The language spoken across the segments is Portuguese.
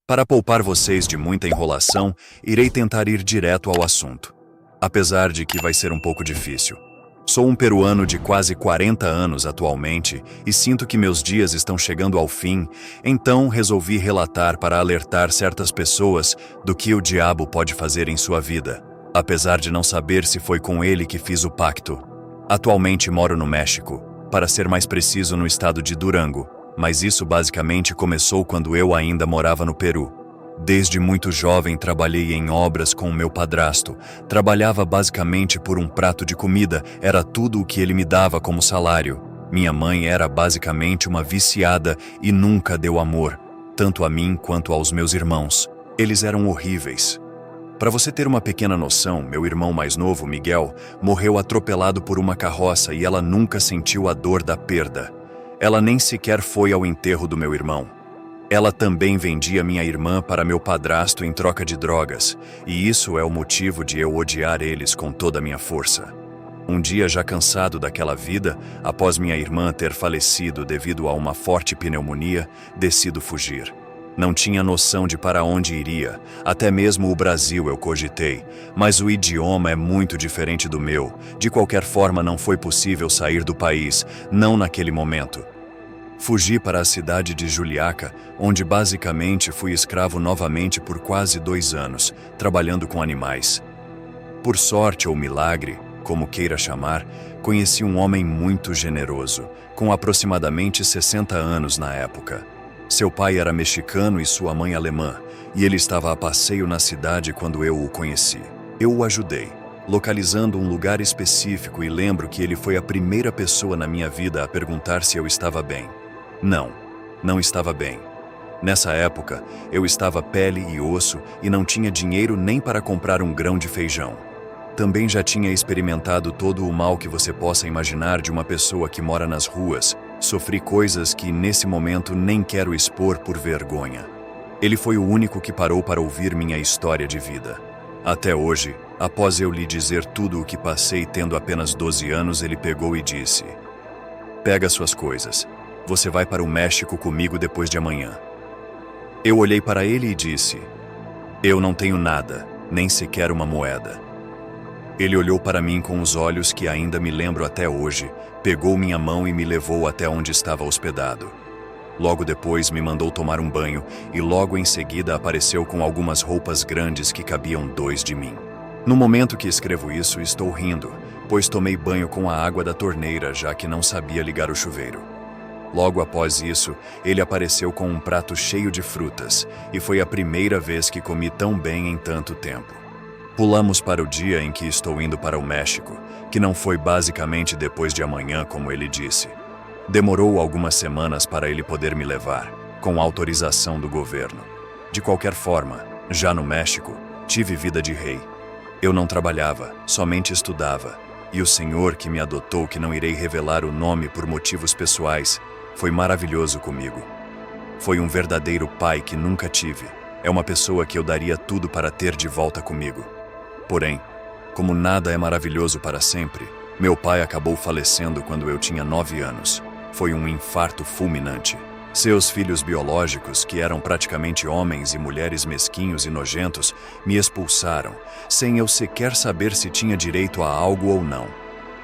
Para poupar vocês de muita enrolação, irei tentar ir direto ao assunto. Apesar de que vai ser um pouco difícil. Sou um peruano de quase 40 anos atualmente e sinto que meus dias estão chegando ao fim, então resolvi relatar para alertar certas pessoas do que o diabo pode fazer em sua vida, apesar de não saber se foi com ele que fiz o pacto. Atualmente moro no México, para ser mais preciso no estado de Durango, mas isso basicamente começou quando eu ainda morava no Peru. Desde muito jovem trabalhei em obras com o meu padrasto. Trabalhava basicamente por um prato de comida, era tudo o que ele me dava como salário. Minha mãe era basicamente uma viciada e nunca deu amor, tanto a mim quanto aos meus irmãos. Eles eram horríveis. Para você ter uma pequena noção, meu irmão mais novo, Miguel, morreu atropelado por uma carroça e ela nunca sentiu a dor da perda. Ela nem sequer foi ao enterro do meu irmão. Ela também vendia minha irmã para meu padrasto em troca de drogas, e isso é o motivo de eu odiar eles com toda a minha força. Um dia, já cansado daquela vida, após minha irmã ter falecido devido a uma forte pneumonia, decido fugir. Não tinha noção de para onde iria, até mesmo o Brasil eu cogitei, mas o idioma é muito diferente do meu. De qualquer forma, não foi possível sair do país, não naquele momento. Fugi para a cidade de Juliaca, onde basicamente fui escravo novamente por quase 2 anos, trabalhando com animais. Por sorte ou milagre, como queira chamar, conheci um homem muito generoso, com aproximadamente 60 anos na época. Seu pai era mexicano e sua mãe alemã, e ele estava a passeio na cidade quando eu o conheci. Eu o ajudei, localizando um lugar específico, e lembro que ele foi a primeira pessoa na minha vida a perguntar se eu estava bem. Não estava bem. Nessa época, eu estava pele e osso e não tinha dinheiro nem para comprar um grão de feijão. Também já tinha experimentado todo o mal que você possa imaginar de uma pessoa que mora nas ruas. Sofri coisas que, nesse momento, nem quero expor por vergonha. Ele foi o único que parou para ouvir minha história de vida. Até hoje, após eu lhe dizer tudo o que passei tendo apenas 12 anos, ele pegou e disse: "Pega suas coisas. Você vai para o México comigo depois de amanhã." Eu olhei para ele e disse: "Eu não tenho nada, nem sequer uma moeda." Ele olhou para mim com os olhos que ainda me lembro até hoje, pegou minha mão e me levou até onde estava hospedado. Logo depois me mandou tomar um banho e logo em seguida apareceu com algumas roupas grandes que cabiam 2 de mim. No momento que escrevo isso, estou rindo, pois tomei banho com a água da torneira, já que não sabia ligar o chuveiro. Logo após isso, ele apareceu com um prato cheio de frutas, e foi a primeira vez que comi tão bem em tanto tempo. Pulamos para o dia em que estou indo para o México, que não foi basicamente depois de amanhã, como ele disse. Demorou algumas semanas para ele poder me levar, com autorização do governo. De qualquer forma, já no México, tive vida de rei. Eu não trabalhava, somente estudava, e o senhor que me adotou, que não irei revelar o nome por motivos pessoais, foi maravilhoso comigo. Foi um verdadeiro pai que nunca tive. É uma pessoa que eu daria tudo para ter de volta comigo. Porém, como nada é maravilhoso para sempre, meu pai acabou falecendo quando eu tinha 9 anos. Foi um infarto fulminante. Seus filhos biológicos, que eram praticamente homens e mulheres mesquinhos e nojentos, me expulsaram, sem eu sequer saber se tinha direito a algo ou não.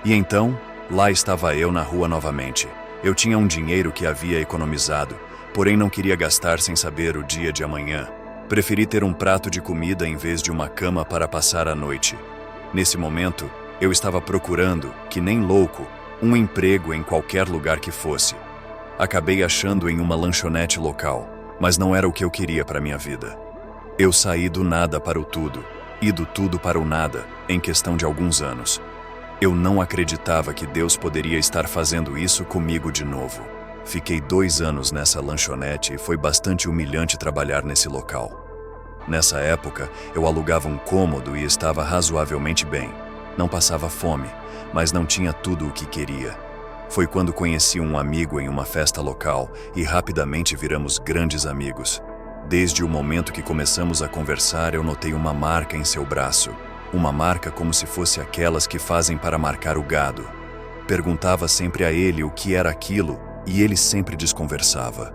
E então, lá estava eu na rua novamente. Eu tinha um dinheiro que havia economizado, porém não queria gastar sem saber o dia de amanhã. Preferi ter um prato de comida em vez de uma cama para passar a noite. Nesse momento, eu estava procurando, que nem louco, um emprego em qualquer lugar que fosse. Acabei achando em uma lanchonete local, mas não era o que eu queria para minha vida. Eu saí do nada para o tudo, e do tudo para o nada, em questão de alguns anos. Eu não acreditava que Deus poderia estar fazendo isso comigo de novo. Fiquei 2 anos nessa lanchonete e foi bastante humilhante trabalhar nesse local. Nessa época, eu alugava um cômodo e estava razoavelmente bem. Não passava fome, mas não tinha tudo o que queria. Foi quando conheci um amigo em uma festa local e rapidamente viramos grandes amigos. Desde o momento que começamos a conversar, eu notei uma marca em seu braço. Uma marca como se fosse aquelas que fazem para marcar o gado. Perguntava sempre a ele o que era aquilo e ele sempre desconversava.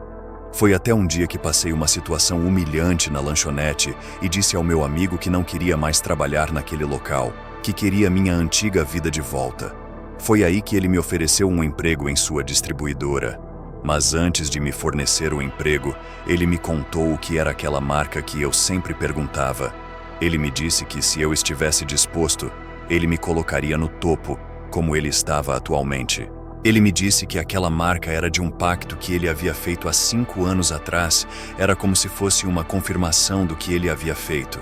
Foi até um dia que passei uma situação humilhante na lanchonete e disse ao meu amigo que não queria mais trabalhar naquele local, que queria minha antiga vida de volta. Foi aí que ele me ofereceu um emprego em sua distribuidora. Mas antes de me fornecer o emprego, ele me contou o que era aquela marca que eu sempre perguntava. Ele me disse que se eu estivesse disposto, ele me colocaria no topo, como ele estava atualmente. Ele me disse que aquela marca era de um pacto que ele havia feito há 5 anos atrás, era como se fosse uma confirmação do que ele havia feito.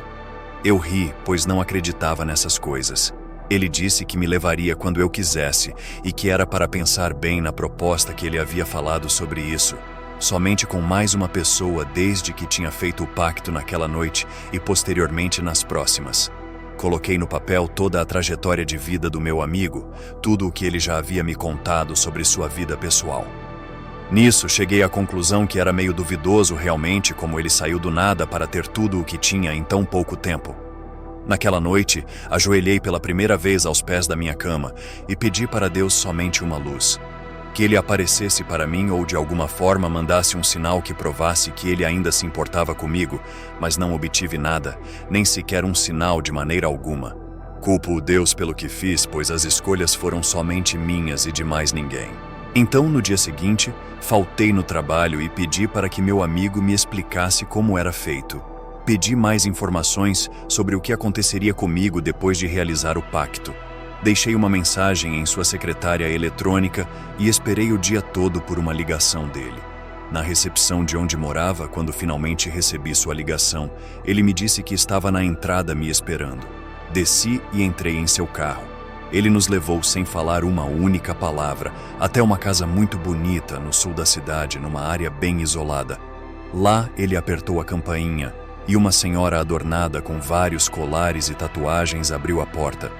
Eu ri, pois não acreditava nessas coisas. Ele disse que me levaria quando eu quisesse e que era para pensar bem na proposta que ele havia falado sobre isso. Somente com mais uma pessoa desde que tinha feito o pacto naquela noite e posteriormente nas próximas. Coloquei no papel toda a trajetória de vida do meu amigo, tudo o que ele já havia me contado sobre sua vida pessoal. Nisso, cheguei à conclusão que era meio duvidoso realmente como ele saiu do nada para ter tudo o que tinha em tão pouco tempo. Naquela noite, ajoelhei pela primeira vez aos pés da minha cama e pedi para Deus somente uma luz. Que ele aparecesse para mim ou de alguma forma mandasse um sinal que provasse que ele ainda se importava comigo, mas não obtive nada, nem sequer um sinal de maneira alguma. Culpo o Deus pelo que fiz, pois as escolhas foram somente minhas e de mais ninguém. Então, no dia seguinte, faltei no trabalho e pedi para que meu amigo me explicasse como era feito. Pedi mais informações sobre o que aconteceria comigo depois de realizar o pacto. Deixei uma mensagem em sua secretária eletrônica e esperei o dia todo por uma ligação dele. Na recepção de onde morava, quando finalmente recebi sua ligação, ele me disse que estava na entrada me esperando. Desci e entrei em seu carro. Ele nos levou sem falar uma única palavra, até uma casa muito bonita no sul da cidade, numa área bem isolada. Lá, ele apertou a campainha e uma senhora adornada com vários colares e tatuagens abriu a porta.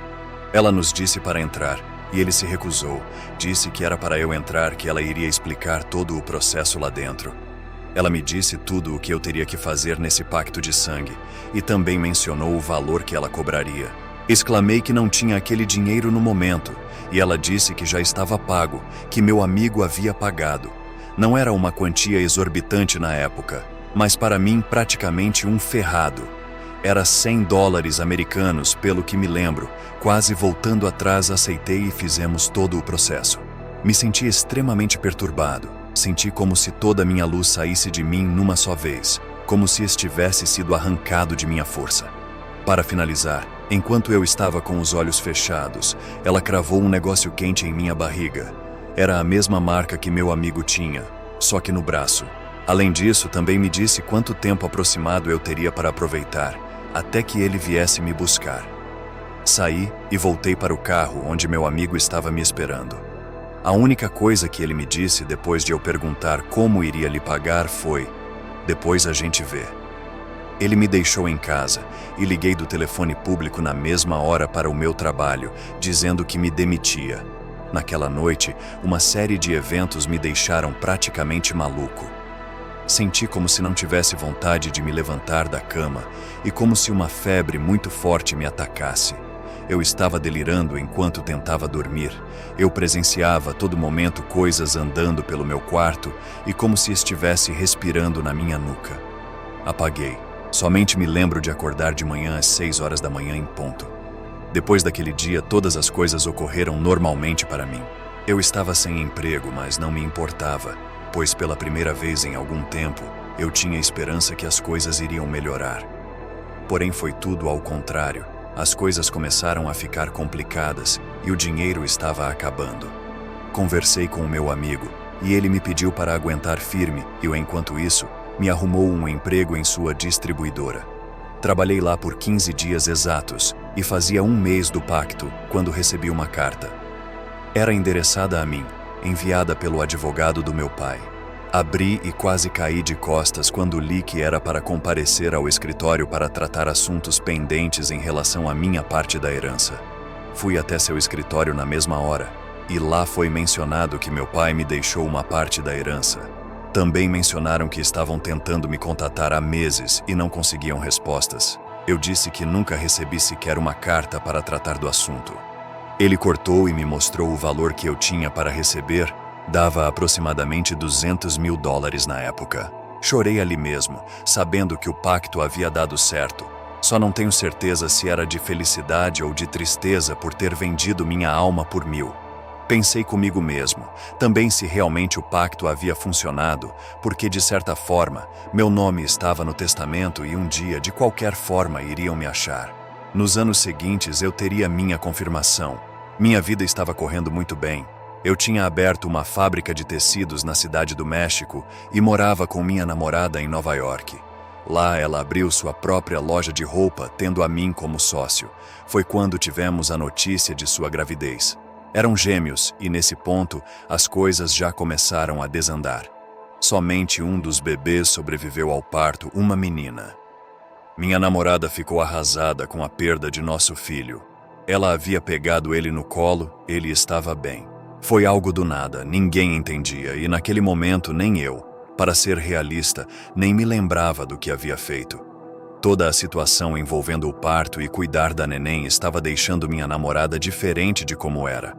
Ela nos disse para entrar, e ele se recusou. Disse que era para eu entrar, que ela iria explicar todo o processo lá dentro. Ela me disse tudo o que eu teria que fazer nesse pacto de sangue, e também mencionou o valor que ela cobraria. Exclamei que não tinha aquele dinheiro no momento, e ela disse que já estava pago, que meu amigo havia pagado. Não era uma quantia exorbitante na época, mas para mim praticamente um ferrado. Era $100 americanos, pelo que me lembro. Quase voltando atrás, aceitei e fizemos todo o processo. Me senti extremamente perturbado. Senti como se toda a minha luz saísse de mim numa só vez, como se estivesse sido arrancado de minha força. Para finalizar, enquanto eu estava com os olhos fechados, ela cravou um negócio quente em minha barriga. Era a mesma marca que meu amigo tinha, só que no braço. Além disso, também me disse quanto tempo aproximado eu teria para aproveitar, até que ele viesse me buscar. Saí e voltei para o carro onde meu amigo estava me esperando. A única coisa que ele me disse depois de eu perguntar como iria lhe pagar foi: "Depois a gente vê." Ele me deixou em casa e liguei do telefone público na mesma hora para o meu trabalho, dizendo que me demitia. Naquela noite, uma série de eventos me deixaram praticamente maluco. Senti como se não tivesse vontade de me levantar da cama e como se uma febre muito forte me atacasse. Eu estava delirando enquanto tentava dormir. Eu presenciava a todo momento coisas andando pelo meu quarto e como se estivesse respirando na minha nuca. Apaguei. Somente me lembro de acordar de manhã às 6 horas da manhã em ponto. Depois daquele dia, todas as coisas ocorreram normalmente para mim. Eu estava sem emprego, mas não me importava, pois pela primeira vez em algum tempo, eu tinha esperança que as coisas iriam melhorar. Porém, foi tudo ao contrário. As coisas começaram a ficar complicadas e o dinheiro estava acabando. Conversei com o meu amigo e ele me pediu para aguentar firme e, enquanto isso, me arrumou um emprego em sua distribuidora. Trabalhei lá por 15 dias exatos e fazia 1 mês do pacto quando recebi uma carta. Era endereçada a mim, enviada pelo advogado do meu pai. Abri e quase caí de costas quando li que era para comparecer ao escritório para tratar assuntos pendentes em relação à minha parte da herança. Fui até seu escritório na mesma hora, e lá foi mencionado que meu pai me deixou uma parte da herança. Também mencionaram que estavam tentando me contatar há meses e não conseguiam respostas. Eu disse que nunca recebi sequer uma carta para tratar do assunto. Ele cortou e me mostrou o valor que eu tinha para receber. Dava aproximadamente $200 mil na época. Chorei ali mesmo, sabendo que o pacto havia dado certo. Só não tenho certeza se era de felicidade ou de tristeza por ter vendido minha alma por 1000. Pensei comigo mesmo, também se realmente o pacto havia funcionado, porque de certa forma, meu nome estava no testamento e um dia, de qualquer forma, iriam me achar. Nos anos seguintes eu teria minha confirmação. Minha vida estava correndo muito bem. Eu tinha aberto uma fábrica de tecidos na cidade do México e morava com minha namorada em Nova York. Lá ela abriu sua própria loja de roupa, tendo a mim como sócio. Foi quando tivemos a notícia de sua gravidez. Eram gêmeos e, nesse ponto, as coisas já começaram a desandar. Somente um dos bebês sobreviveu ao parto, uma menina. Minha namorada ficou arrasada com a perda de nosso filho. Ela havia pegado ele no colo, ele estava bem. Foi algo do nada, ninguém entendia e naquele momento nem eu, para ser realista, nem me lembrava do que havia feito. Toda a situação envolvendo o parto e cuidar da neném estava deixando minha namorada diferente de como era.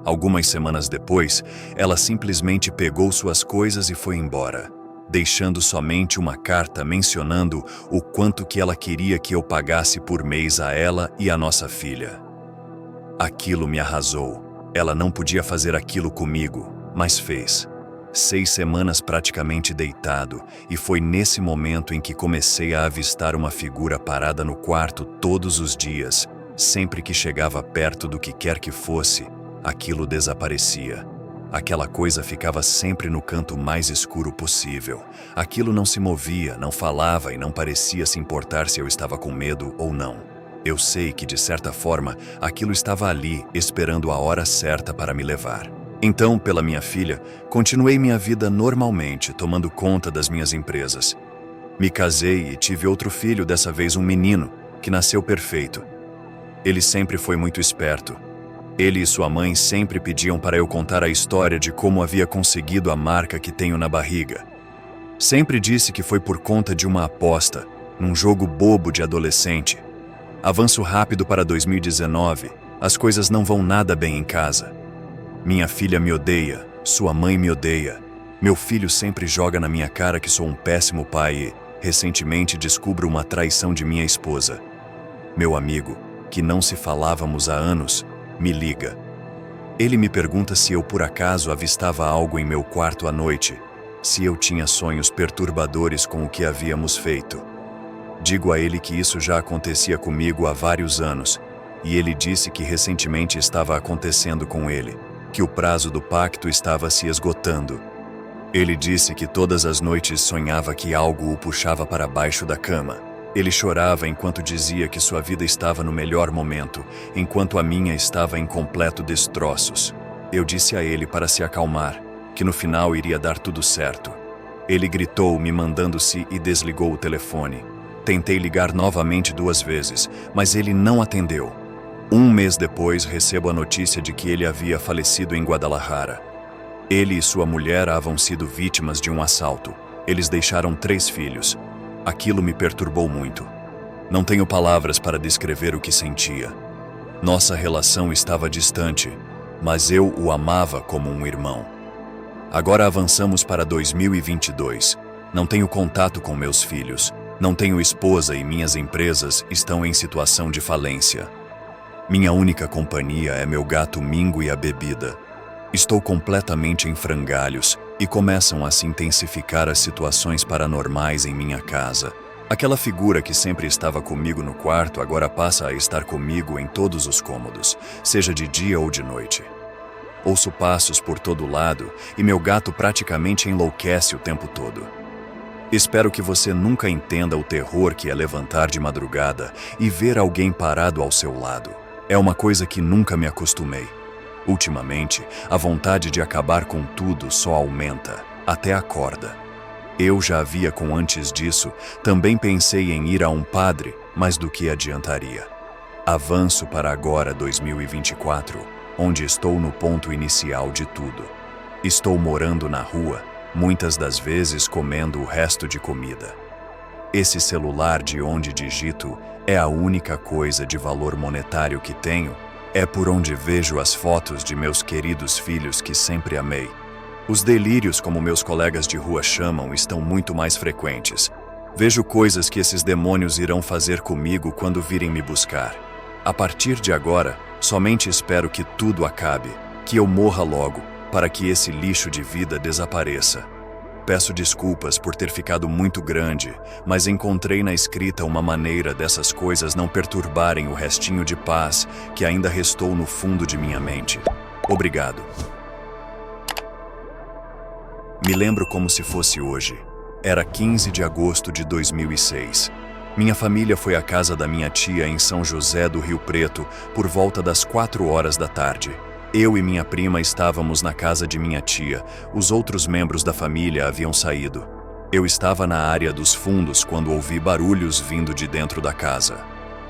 Algumas semanas depois, ela simplesmente pegou suas coisas e foi embora, deixando somente uma carta mencionando o quanto que ela queria que eu pagasse por mês a ela e a nossa filha. Aquilo me arrasou. Ela não podia fazer aquilo comigo, mas fez. 6 semanas praticamente deitado, e foi nesse momento em que comecei a avistar uma figura parada no quarto todos os dias. Sempre que chegava perto do que quer que fosse, aquilo desaparecia. Aquela coisa ficava sempre no canto mais escuro possível. Aquilo não se movia, não falava e não parecia se importar se eu estava com medo ou não. Eu sei que, de certa forma, aquilo estava ali, esperando a hora certa para me levar. Então, pela minha filha, continuei minha vida normalmente, tomando conta das minhas empresas. Me casei e tive outro filho, dessa vez um menino, que nasceu perfeito. Ele sempre foi muito esperto. Ele e sua mãe sempre pediam para eu contar a história de como havia conseguido a marca que tenho na barriga. Sempre disse que foi por conta de uma aposta, num jogo bobo de adolescente. Avanço rápido para 2019, as coisas não vão nada bem em casa. Minha filha me odeia, sua mãe me odeia. Meu filho sempre joga na minha cara que sou um péssimo pai e, recentemente, descubro uma traição de minha esposa. Meu amigo, que não se falávamos há anos, me liga. Ele me pergunta se eu por acaso avistava algo em meu quarto à noite, se eu tinha sonhos perturbadores com o que havíamos feito. Digo a ele que isso já acontecia comigo há vários anos, e ele disse que recentemente estava acontecendo com ele, que o prazo do pacto estava se esgotando. Ele disse que todas as noites sonhava que algo o puxava para baixo da cama. Ele chorava enquanto dizia que sua vida estava no melhor momento, enquanto a minha estava em completo destroços. Eu disse a ele para se acalmar, que no final iria dar tudo certo. Ele gritou, me mandando-se, e desligou o telefone. Tentei ligar novamente 2 vezes, mas ele não atendeu. 1 mês depois, recebo a notícia de que ele havia falecido em Guadalajara. Ele e sua mulher haviam sido vítimas de um assalto. Eles deixaram 3 filhos. Aquilo me perturbou muito. Não tenho palavras para descrever o que sentia. Nossa relação estava distante, mas eu o amava como um irmão. Agora avançamos para 2022. Não tenho contato com meus filhos. Não tenho esposa e minhas empresas estão em situação de falência. Minha única companhia é meu gato Mingo e a bebida. Estou completamente em frangalhos e começam a se intensificar as situações paranormais em minha casa. Aquela figura que sempre estava comigo no quarto agora passa a estar comigo em todos os cômodos, seja de dia ou de noite. Ouço passos por todo lado e meu gato praticamente enlouquece o tempo todo. Espero que você nunca entenda o terror que é levantar de madrugada e ver alguém parado ao seu lado. É uma coisa que nunca me acostumei. Ultimamente, a vontade de acabar com tudo só aumenta, até a corda. Eu já havia com antes disso, também pensei em ir a um padre, mas do que adiantaria? Avanço para agora 2024, onde estou no ponto inicial de tudo. Estou morando na rua, muitas das vezes comendo o resto de comida. Esse celular de onde digito é a única coisa de valor monetário que tenho. É por onde vejo as fotos de meus queridos filhos que sempre amei. Os delírios, como meus colegas de rua chamam, estão muito mais frequentes. Vejo coisas que esses demônios irão fazer comigo quando virem me buscar. A partir de agora, somente espero que tudo acabe, que eu morra logo, para que esse lixo de vida desapareça. Peço desculpas por ter ficado muito grande, mas encontrei na escrita uma maneira dessas coisas não perturbarem o restinho de paz que ainda restou no fundo de minha mente. Obrigado. Me lembro como se fosse hoje. Era 15 de agosto de 2006. Minha família foi à casa da minha tia em São José do Rio Preto por volta das 4 horas da tarde. Eu e minha prima estávamos na casa de minha tia. Os outros membros da família haviam saído. Eu estava na área dos fundos quando ouvi barulhos vindo de dentro da casa.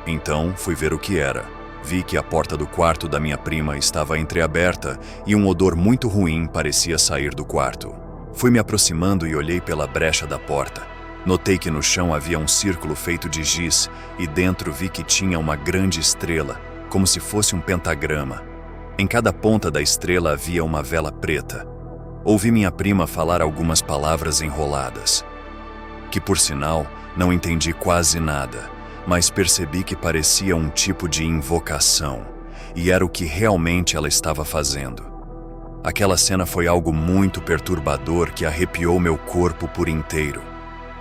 Então, fui ver o que era. Vi que a porta do quarto da minha prima estava entreaberta e um odor muito ruim parecia sair do quarto. Fui me aproximando e olhei pela brecha da porta. Notei que no chão havia um círculo feito de giz e dentro vi que tinha uma grande estrela, como se fosse um pentagrama. Em cada ponta da estrela havia uma vela preta. Ouvi minha prima falar algumas palavras enroladas, que por sinal não entendi quase nada, mas percebi que parecia um tipo de invocação, e era o que realmente ela estava fazendo. Aquela cena foi algo muito perturbador que arrepiou meu corpo por inteiro.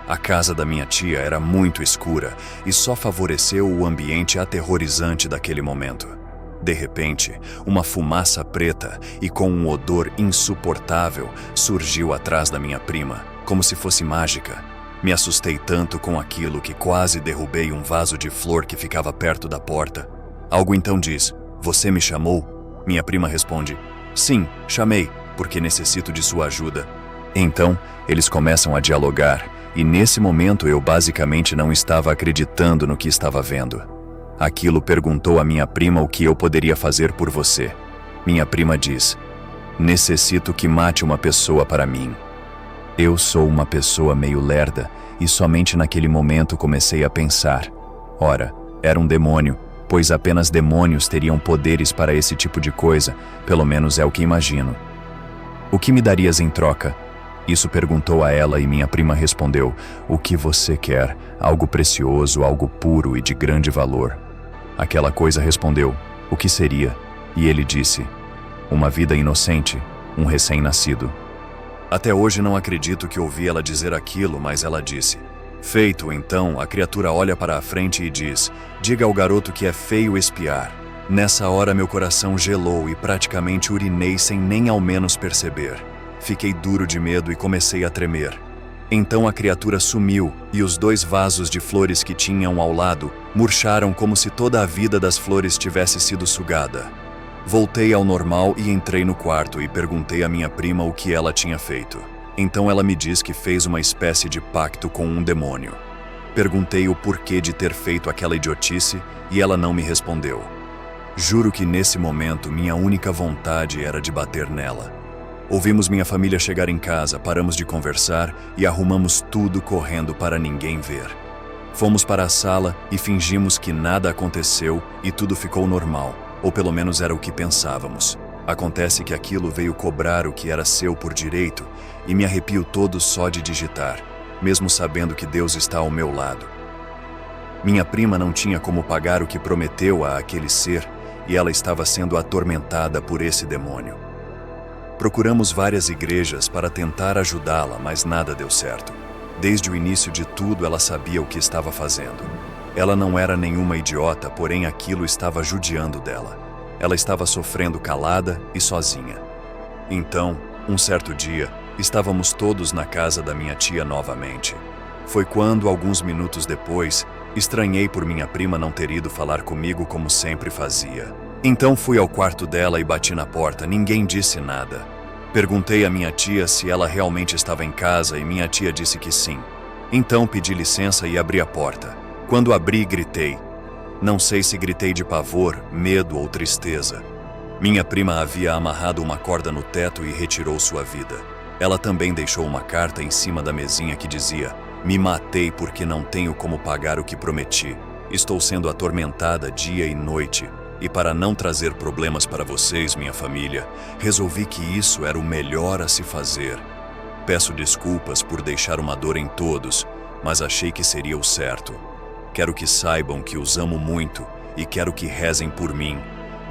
A casa da minha tia era muito escura e só favoreceu o ambiente aterrorizante daquele momento. De repente, uma fumaça preta e com um odor insuportável surgiu atrás da minha prima, como se fosse mágica. Me assustei tanto com aquilo que quase derrubei um vaso de flor que ficava perto da porta. Algo então diz: "Você me chamou?" Minha prima responde: "Sim, chamei, porque necessito de sua ajuda." Então, eles começam a dialogar, e nesse momento eu basicamente não estava acreditando no que estava vendo. Aquilo perguntou à minha prima o que eu poderia fazer por você. Minha prima diz: "Necessito que mate uma pessoa para mim." Eu sou uma pessoa meio lerda e somente naquele momento comecei a pensar: ora, era um demônio, pois apenas demônios teriam poderes para esse tipo de coisa, pelo menos é o que imagino. "O que me darias em troca?" Isso perguntou a ela e minha prima respondeu: "O que você quer? Algo precioso, algo puro e de grande valor." Aquela coisa respondeu: "O que seria?" E ele disse: "Uma vida inocente, um recém-nascido." Até hoje não acredito que ouvi ela dizer aquilo, mas ela disse. Feito, então, a criatura olha para a frente e diz: "Diga ao garoto que é feio espiar." Nessa hora meu coração gelou e praticamente urinei sem nem ao menos perceber. Fiquei duro de medo e comecei a tremer. Então a criatura sumiu e os 2 vasos de flores que tinham ao lado murcharam como se toda a vida das flores tivesse sido sugada. Voltei ao normal e entrei no quarto e perguntei à minha prima o que ela tinha feito. Então ela me diz que fez uma espécie de pacto com um demônio. Perguntei o porquê de ter feito aquela idiotice e ela não me respondeu. Juro que nesse momento minha única vontade era de bater nela. Ouvimos minha família chegar em casa, paramos de conversar e arrumamos tudo correndo para ninguém ver. Fomos para a sala e fingimos que nada aconteceu e tudo ficou normal, ou pelo menos era o que pensávamos. Acontece que aquilo veio cobrar o que era seu por direito e me arrepio todo só de digitar, mesmo sabendo que Deus está ao meu lado. Minha prima não tinha como pagar o que prometeu a aquele ser e ela estava sendo atormentada por esse demônio. Procuramos várias igrejas para tentar ajudá-la, mas nada deu certo. Desde o início de tudo, ela sabia o que estava fazendo. Ela não era nenhuma idiota, porém aquilo estava judiando dela. Ela estava sofrendo calada e sozinha. Então, um certo dia, estávamos todos na casa da minha tia novamente. Foi quando, alguns minutos depois, estranhei por minha prima não ter ido falar comigo como sempre fazia. Então fui ao quarto dela e bati na porta, ninguém disse nada. Perguntei à minha tia se ela realmente estava em casa e minha tia disse que sim. Então pedi licença e abri a porta. Quando abri, gritei. Não sei se gritei de pavor, medo ou tristeza. Minha prima havia amarrado uma corda no teto e retirou sua vida. Ela também deixou uma carta em cima da mesinha que dizia: "Me matei porque não tenho como pagar o que prometi. Estou sendo atormentada dia e noite. E para não trazer problemas para vocês, minha família, resolvi que isso era o melhor a se fazer. Peço desculpas por deixar uma dor em todos, mas achei que seria o certo. Quero que saibam que os amo muito e quero que rezem por mim,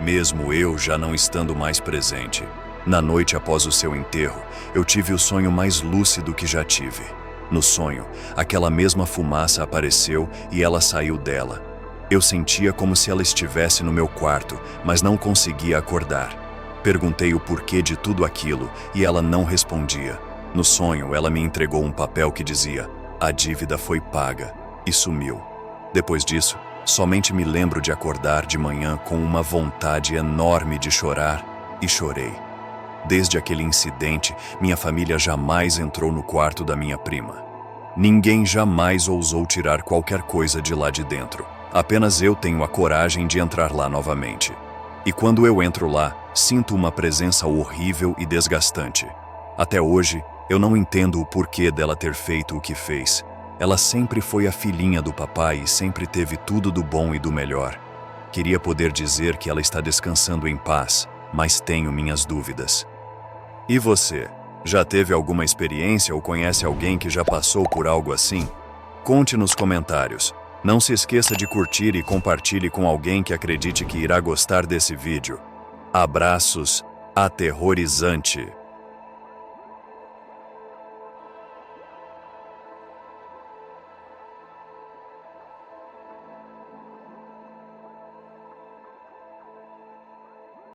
mesmo eu já não estando mais presente. Na noite após o seu enterro, eu tive o sonho mais lúcido que já tive. No sonho, aquela mesma fumaça apareceu e ela saiu dela. Eu sentia como se ela estivesse no meu quarto, mas não conseguia acordar. Perguntei o porquê de tudo aquilo e ela não respondia. No sonho, ela me entregou um papel que dizia: "A dívida foi paga", e sumiu. Depois disso, somente me lembro de acordar de manhã com uma vontade enorme de chorar, e chorei. Desde aquele incidente, minha família jamais entrou no quarto da minha prima. Ninguém jamais ousou tirar qualquer coisa de lá de dentro. Apenas eu tenho a coragem de entrar lá novamente. E quando eu entro lá, sinto uma presença horrível e desgastante. Até hoje, eu não entendo o porquê dela ter feito o que fez. Ela sempre foi a filhinha do papai e sempre teve tudo do bom e do melhor. Queria poder dizer que ela está descansando em paz, mas tenho minhas dúvidas. E você? Já teve alguma experiência ou conhece alguém que já passou por algo assim? Conte nos comentários. Não se esqueça de curtir e compartilhe com alguém que acredite que irá gostar desse vídeo. Abraços, aterrorizante!